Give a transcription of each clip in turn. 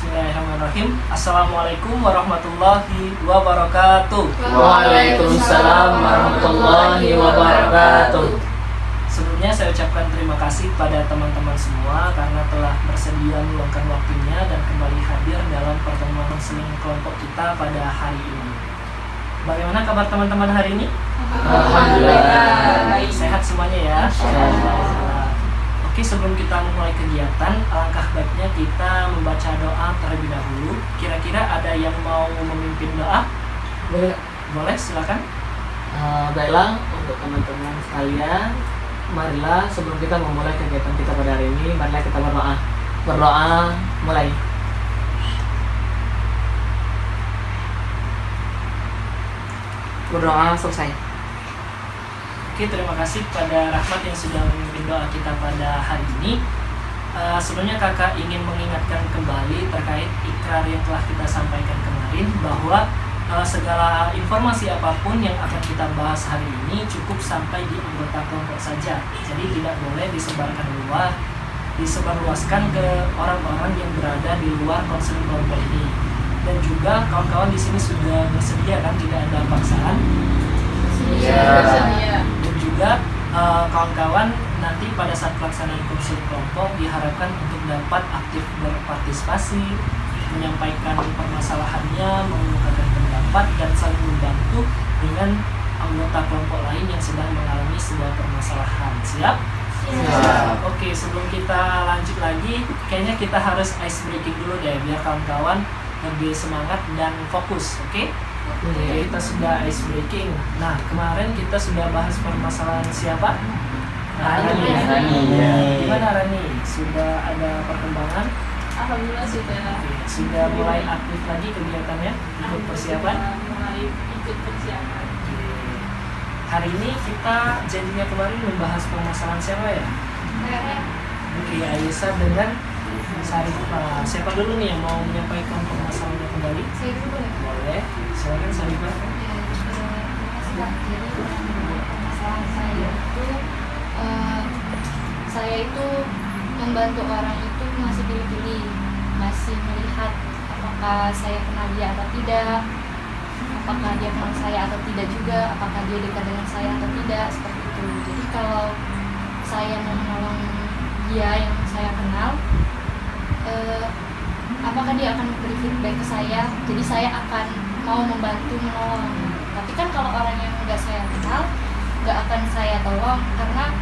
Bismillahirrahmanirrahim. Assalamualaikum warahmatullahi wabarakatuh. Waalaikumsalam warahmatullahi wabarakatuh. Sebelumnya saya ucapkan terima kasih pada teman-teman semua karena telah bersedia meluangkan waktunya dan kembali hadir dalam pertemuan konseling kelompok kita pada hari ini. Bagaimana kabar teman-teman hari ini? Alhamdulillah. Sehat semuanya ya? Alhamdulillah. Oke, sebelum kita memulai kegiatan, alangkah baiknya kita membaca doa terlebih dahulu. Kira-kira ada yang mau memimpin doa? Boleh, silakan. Baiklah, untuk teman-teman sekalian, marilah sebelum kita memulai kegiatan kita pada hari ini, marilah kita berdoa. Berdoa, mulai. Berdoa, selesai. Oke, terima kasih kepada Rahmat yang sudah memimpin doa kita pada hari ini. Sebelumnya kakak ingin mengingatkan kembali terkait ikrar yang telah kita sampaikan kemarin bahwa segala informasi apapun yang akan kita bahas hari ini cukup sampai di anggota kelompok saja. Jadi tidak boleh disebarluaskan ke orang-orang yang berada di luar konseling kelompok ini. Dan juga kawan-kawan di sini sudah bersedia kan, tidak ada paksaan. Dan juga kawan-kawan nanti pada saat pelaksanaan konseling kelompok diharapkan untuk dapat aktif berpartisipasi, menyampaikan permasalahannya, mengemukakan pendapat dan saling membantu dengan anggota kelompok lain yang sedang mengalami sebuah permasalahan. Siap? Siap. Oke, sebelum kita lanjut lagi, kayaknya kita harus ice breaking dulu deh biar kawan-kawan lebih semangat dan fokus. Oke, kita sudah ice breaking. Nah, kemarin kita sudah bahas permasalahan siapa? Rani. Gimana Rani? Sudah ada perkembangan? Alhamdulillah sudah. Sudah mulai aktif lagi kegiatannya? Ikut persiapan? Mulai ikut persiapan. Hari ini kita janjinya kemarin membahas permasalahan siapa ya? Oke, Aisyah dengan Sarifah. Siapa dulu nih yang mau menyampaikan permasalahannya kembali? Saya dulu ya. Boleh, silakan Sarifah. Jadi permasalahan saya itu membantu orang itu masih pilih-pilih, masih melihat apakah saya kenal dia atau tidak, apakah dia kenal saya atau tidak juga, apakah dia dekat dengan saya atau tidak, seperti itu. Jadi kalau saya mau menolong dia yang saya kenal, apakah dia akan memberi feedback ke saya, jadi saya akan mau membantu menolong. Tapi kan kalau orang yang nggak saya kenal, nggak akan saya tolong karena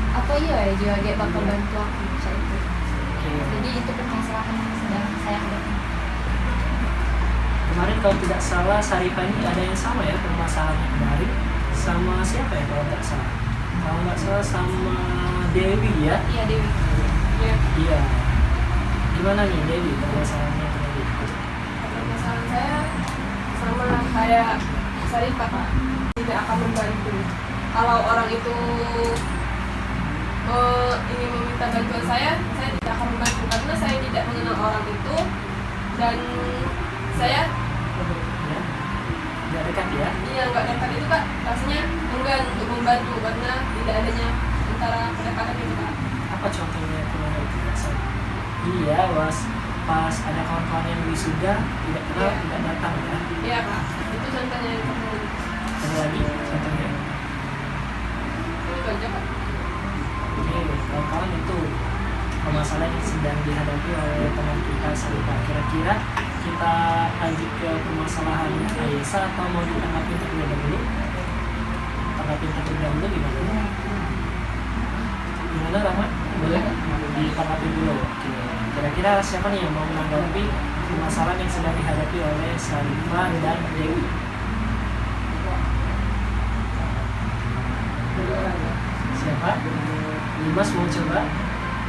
apa ya dia bakal bantu aku saya itu. Jadi itu permasalahan yang sedang saya hadapi. Kemarin kalau tidak salah Sarifah ini ada yang sama ya permasalahannya kemarin sama siapa ya kalau nggak salah? Kalau nggak salah sama Dewi ya? Iya Dewi. Iya. Iya. Gimana nih Dewi permasalahannya tadi? Permasalahan saya sama kayak Sarifah, Pak. Tidak akan membantu. Kalau orang itu ingin meminta bantuan saya tidak akan membantu karena saya tidak mengenal orang itu dan saya Nggak dekat ya? iya nggak dekat itu Kak, rasanya enggan untuk membantu karena tidak adanya antara kedekatan itu Kak. Apa contohnya kemarin tidak salah? Iya, pas ada kawan-kawan yang wisuda tidak kenal, Iya. tidak datang ya? Iya Kak, itu contohnya yang pertama. Ada lagi contohnya? Itu aja Kak. Oke, kawan-kawan itu permasalahan yang sedang dihadapi oleh teman kita Sarifah. Kira-kira kita lanjut ke permasalahan Aisyah atau mau ditanggapi terlebih dahulu? Tanggapin terlebih dahulu gimana? Gimana Rahmat? Boleh? Ditanggapi dulu. Oke. Kira-kira siapa nih yang mau menanggapi permasalahan yang sedang dihadapi oleh Sarifah dan Dewi? Siapa? Dimas mau coba?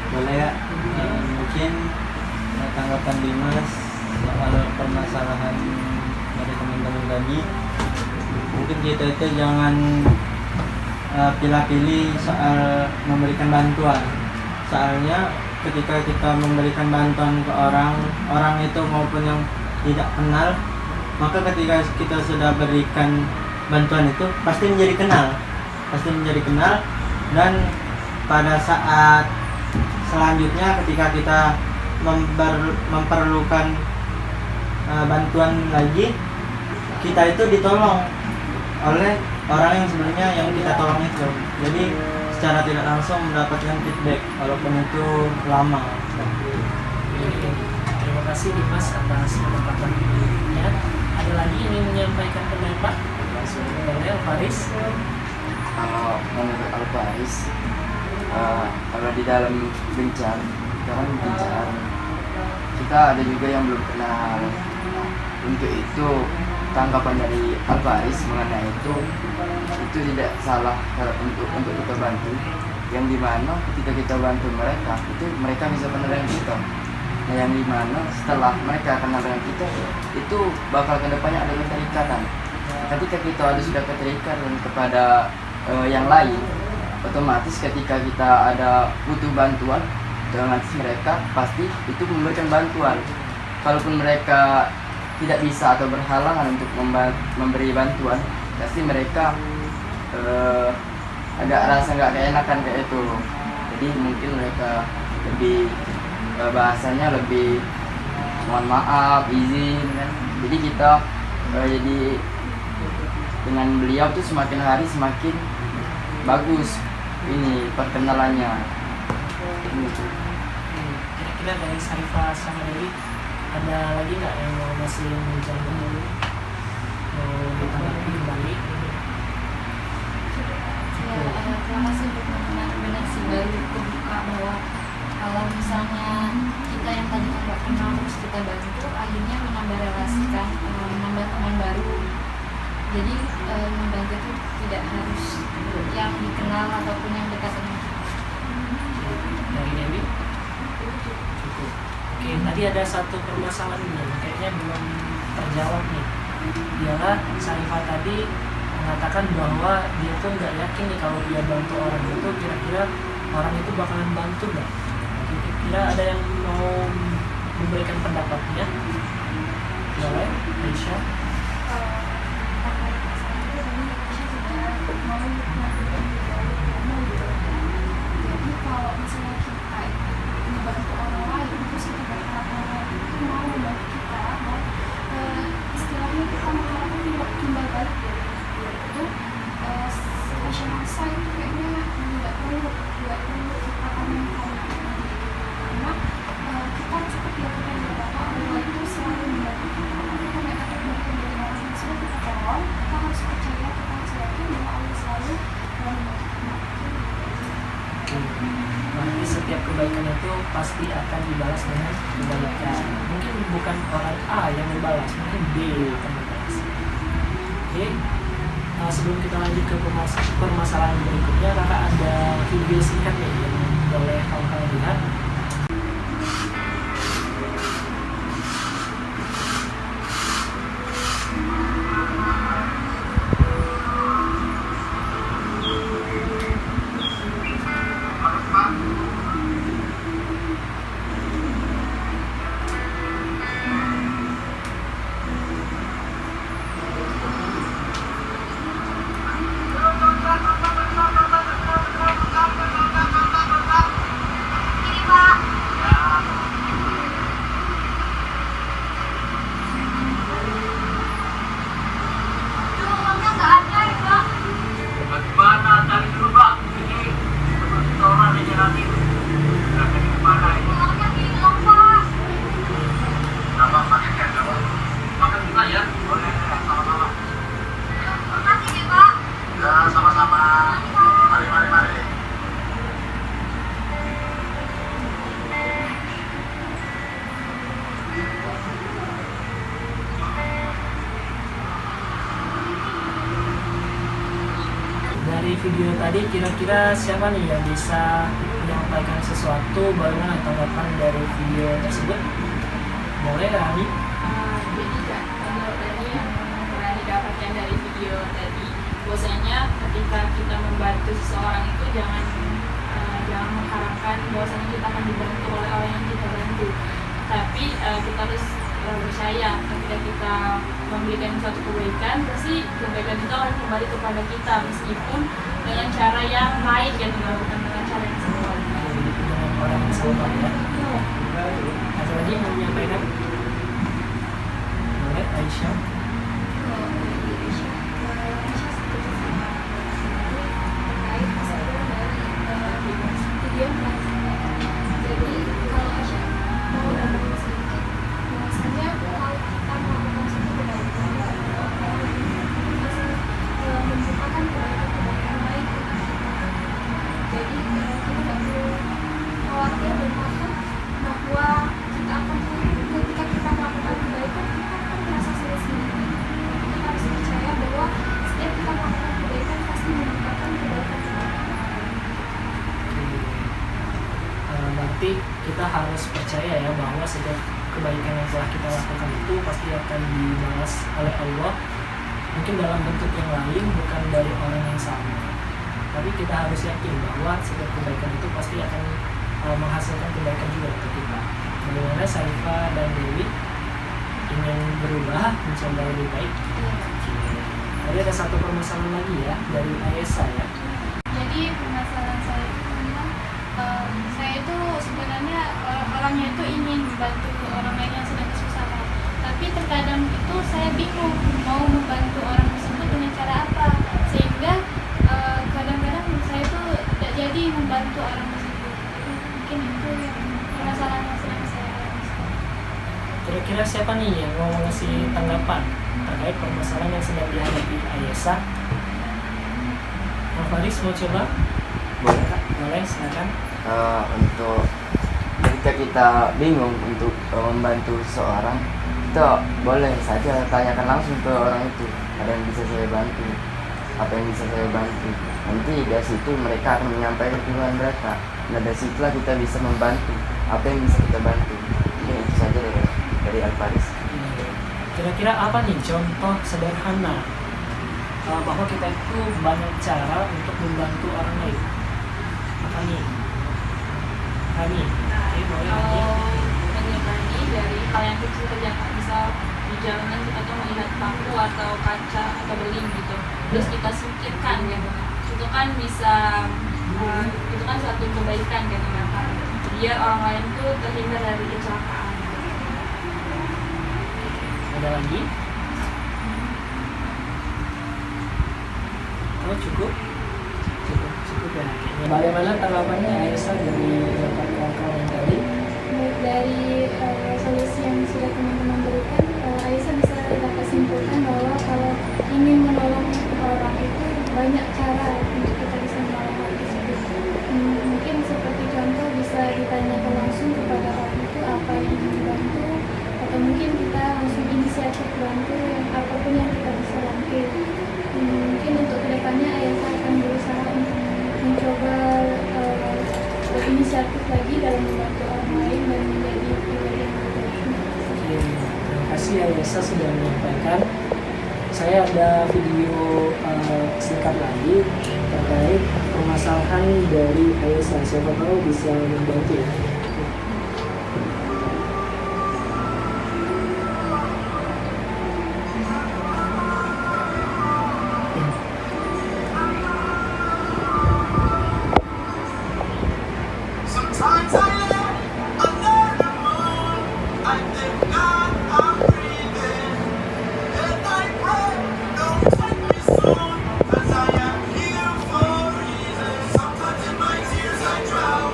Boleh ya. Mungkin tanggapan Dimas soal permasalahan dari teman-teman tadi, mungkin kita itu jangan pilih-pilih soal memberikan bantuan. Soalnya ketika kita memberikan bantuan ke orang itu maupun yang tidak kenal, maka ketika kita sudah berikan bantuan itu pasti menjadi kenal dan pada saat selanjutnya ketika kita memerlukan bantuan lagi, kita itu ditolong oleh orang yang sebenarnya yang kita tolong itu. Jadi secara tidak langsung mendapatkan feedback walaupun itu lama. Terima kasih Dimas atas pendapatannya. Ada lagi yang ingin menyampaikan pendapat? Langsung boleh Faris. Kalau menurut Alvaris, kalau di dalam bencana, kita kan bicara, kita ada juga yang belum kenal. Untuk itu tanggapan dari Alvaris mengenai itu tidak salah untuk kita bantu. Yang dimana ketika kita bantu mereka, itu mereka bisa kenal dengan kita. Nah, yang dimana setelah mereka kenal dengan kita, itu bakal kedepannya ada keterikatan. Ketika kita sudah keterikatan kepada yang lain, otomatis ketika kita ada butuh bantuan, otomatis mereka pasti itu memberikan bantuan. Kalaupun mereka tidak bisa atau berhalangan untuk memberi bantuan, pasti mereka agak rasa nggak keenakan kayak itu. Jadi mungkin mereka lebih bahasanya lebih mohon maaf, izin kan. Jadi kita jadi dengan beliau tuh semakin hari semakin bagus ini perkenalannya. Kira-kira dari Sarifah sama Dewi ada lagi nggak yang masih menjaga dulu mau ditanggapi kembali? Ya, terima kasih untuk teman-teman. Benar sih, baru kebuka bahwa kalau misalnya kita yang tadi nggak kenal terus kita bantu, akhirnya menambah relasi kan, menambah teman baru. Jadi membantu itu tidak harus yang dikenal ataupun yang dekat dengan kita. Dari Dewi? Cukup. Oke, tadi ada satu permasalahan nih, kayaknya belum terjawab nih. Ialah Sarifah tadi mengatakan bahwa dia tuh nggak yakin nih kalau dia bantu orang itu kira-kira orang itu bakalan bantu nggak? Kira-kira ada yang mau memberikan pendapatnya? Boleh, Aisyah? Jadi kalau misalnya kita membantu orang lain, terus kita berharap orang lain itu mau membantu kita, dan istilahnya kita mengharapkan timbal balik dari dia itu, rasa maksa itu kayaknya tidak perlu kita amankan, karena kita cukup yakin bahwa Allah itu selalu membantu kita. Kita nggak akan membantu dari orang yang sudah kita tolong, kita harus percaya, kita harus yakin bahwa Allah selalu membantu kita. Berarti setiap kebaikan itu pasti akan dibalas dengan kebaikan. Mungkin bukan orang A yang membalas, mungkin B yang akan membalas. Oke, sebelum kita lanjut ke permasalahan berikutnya, Kakak ada video singkat nih yang boleh kawan-kawan lihat. Dari video tadi kira-kira siapa nih yang bisa menyampaikan sesuatu, bagaimana tanggapan dari video tersebut? Boleh Rani? Jadi kalau tadi yang Rani dapatkan dari video tadi, bahwasanya ketika kita membantu seseorang itu jangan mengharapkan bahwasanya kita akan dibantu oleh orang yang kita bantu, tapi kita harus percaya ketika kita memberikan suatu kebaikan, pasti kebaikan itu akan kembali kepada kita meskipun dengan cara yang lain, gitu, bukan dengan cara yang sama. Dengan orang yang sama ya. Satu lagi mau menyampaikan? Boleh, Aisyah. Jadi kalau Aisyah mau nambahin sedikit, bahwasanya kalau kita melakukan suatu kebaikan, menciptakan kebaikan lain untuk kita. Jadi kita tidak perlu khawatir dan takut bahwa kita akan ketika kita melakukan kebaikan kita akan merasa sendiri. Kita harus percaya bahwa setiap kita melakukan kebaikan pasti menciptakan kebaikan. Berarti kita harus percaya ya bahwa setiap kebaikan yang telah kita lakukan itu pasti akan dibalas oleh Allah, mungkin dalam bentuk yang lain, bukan dari orang yang sama, tapi kita harus yakin bahwa setiap kebaikan itu pasti akan menghasilkan kebaikan juga untuk kita. Bagaimana Syarifah dan Dewi ingin berubah mencoba lebih baik? Tadi ada satu permasalahan lagi ya dari Aisyah ya. Jadi permasalahan saya itu tentang saya itu sebenarnya orangnya itu ingin membantu orang lain yang sedang kesusahan, tapi terkadang itu saya bingung mau membantu orang tersebut dengan cara apa, sehingga kadang-kadang saya itu tidak jadi membantu orang tersebut. Mungkin itu yang permasalahan yang sedang saya alami. Kira-kira siapa nih yang mau ngasih tanggapan terkait permasalahan yang sedang dihadapi Aisyah? Mas Faris mau coba? Boleh Kak? Boleh, silakan. Untuk ketika kita bingung untuk membantu seseorang, kita boleh saja tanyakan langsung ke orang itu, ada yang bisa saya bantu, apa yang bisa saya bantu. Nanti dari situ mereka akan menyampaikan keluhan mereka. Nah dari situlah kita bisa membantu apa yang bisa kita bantu. Mungkin itu saja dari Al-Faris. Kira-kira apa nih contoh sederhana bahwa kita itu banyak cara untuk membantu orang lain? Apa nih? Kami, oke, boleh nanti. Kalau menyebani dari hal yang kecil saja, misal di jalanan kita tuh melihat paku atau kaca atau beling gitu, terus kita singkirkan gitu, itu kan bisa itu kan suatu kebaikan gitu kan, biar orang lain tuh terhindar dari kecelakaan. Ada lagi? Oh cukup? Cukup ya. Bagaimana tanggapannya Aisyah dari kawan-kawan tadi? Dari solusi yang sudah teman-teman berikan, Aisyah bisa dapat simpulkan bahwa kalau ingin menolong orang itu banyak cara untuk kita bisa menolong orang tersebut. Mungkin seperti contoh bisa ditanyakan langsung kepada orang itu apa yang ingin dibantu, atau mungkin kita langsung inisiatif bantu yang apapun yang kita bisa bantu. Mungkin untuk kedepannya Aisyah akan berusaha untuk mencoba berinisiatif lagi dalam membantu orang lain dan menjadi pribadi yang lebih baik. Terima kasih Aisyah sudah menyampaikan. Saya ada video singkat lagi terkait permasalahan dari Aisyah. Siapa tahu bisa membantu ya. Sometimes I lay under the moon, I thank God I'm breathing, and I pray don't take me soon, 'cause I am here for a reason. Sometimes in my tears I drown,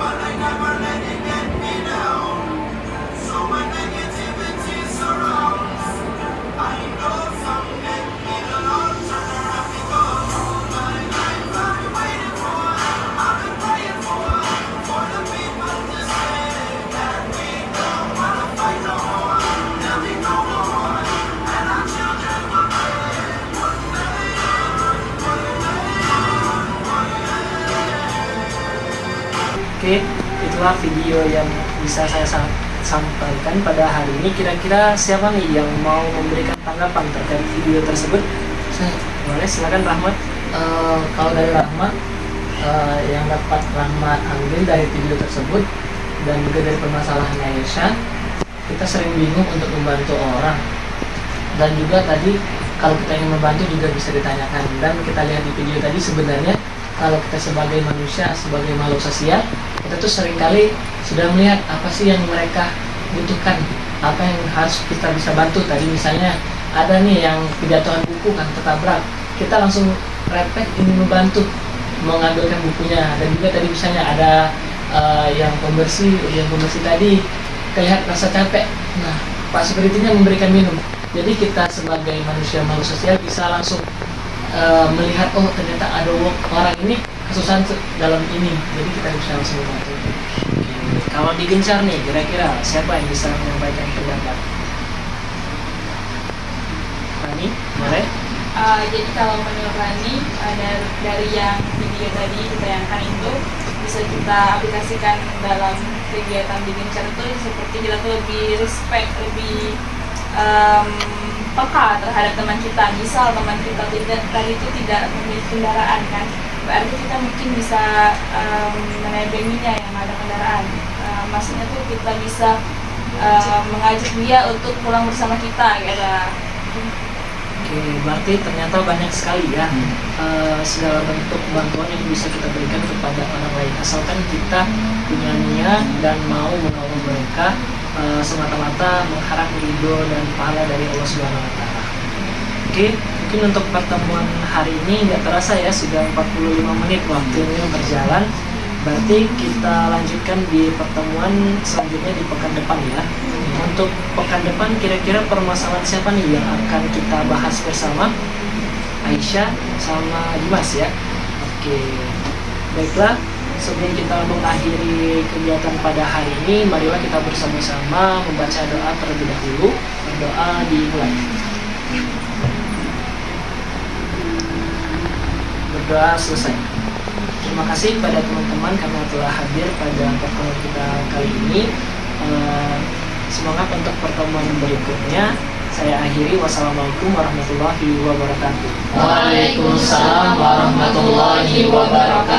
but I never let it get me down. So when negativity surrounds, I know someday it'll all turn around, because all my life I've been waiting for, I've been praying for the people to say that we don't wanna fight no more, there'll be no more, and our children will pray one day, Oke, itulah video yang bisa saya sampaikan pada hari ini. Kira-kira siapa nih yang mau memberikan tanggapan terkait video tersebut? Boleh, silakan Rahmat. Kalau dari Rahmat, yang dapat Rahmat ambil dari video tersebut dan juga dari permasalahan Aisyah, kita sering bingung untuk membantu orang, dan juga tadi kalau kita ingin membantu juga bisa ditanyakan. Dan kita lihat di video tadi sebenarnya kalau kita sebagai manusia, sebagai makhluk sosial, kita tuh seringkali sudah melihat apa sih yang mereka butuhkan, apa yang harus kita bisa bantu. Tadi misalnya ada nih yang kejatuhan buku kan, tertabrak, kita langsung refleks ingin membantu mengambilkan bukunya. Dan juga tadi misalnya ada yang pembersih tadi kelihatan rasa capek, nah Pak Security-nya memberikan minum. Jadi kita sebagai manusia makhluk sosial bisa langsung melihat, oh ternyata ada orang ini kesusahan dalam ini, jadi kita bisa langsung membantu. Kalau digencar nih, kira-kira siapa yang bisa menyampaikan pendapat? Rani, boleh? Jadi kalau menurut Rani, dari yang video tadi ditayangkan itu bisa kita aplikasikan dalam kegiatan digencar itu, seperti kita tuh lebih respect, lebih peka terhadap teman kita. Misal teman kita tadi itu tidak memiliki kendaraan kan, berarti kita mungkin bisa menebenginya yang ada kendaraan. Maksudnya tuh kita bisa mengajak dia untuk pulang bersama kita gitu. Oke, berarti ternyata banyak sekali ya segala bentuk bantuan yang bisa kita berikan kepada orang lain, asalkan kita punya niat dan mau menolong mereka semata-mata mengharap ridho dan pahala dari Allah Subhanahu wa Ta'ala. Oke, mungkin untuk pertemuan hari ini nggak terasa ya, sudah 45 menit waktunya berjalan. Berarti kita lanjutkan di pertemuan selanjutnya di pekan depan ya. Untuk pekan depan kira-kira permasalahan siapa nih yang akan kita bahas bersama? Aisyah sama Dimas ya. Oke, baiklah. Sebelum kita mengakhiri kegiatan pada hari ini, marilah kita bersama-sama membaca doa terlebih dahulu. Berdoa dimulai. Berdoa selesai. Terima kasih kepada teman-teman karena telah hadir pada pertemuan kita kali ini. Semangat untuk pertemuan berikutnya. Saya akhiri. Wassalamualaikum warahmatullahi wabarakatuh. Waalaikumsalam warahmatullahi wabarakatuh.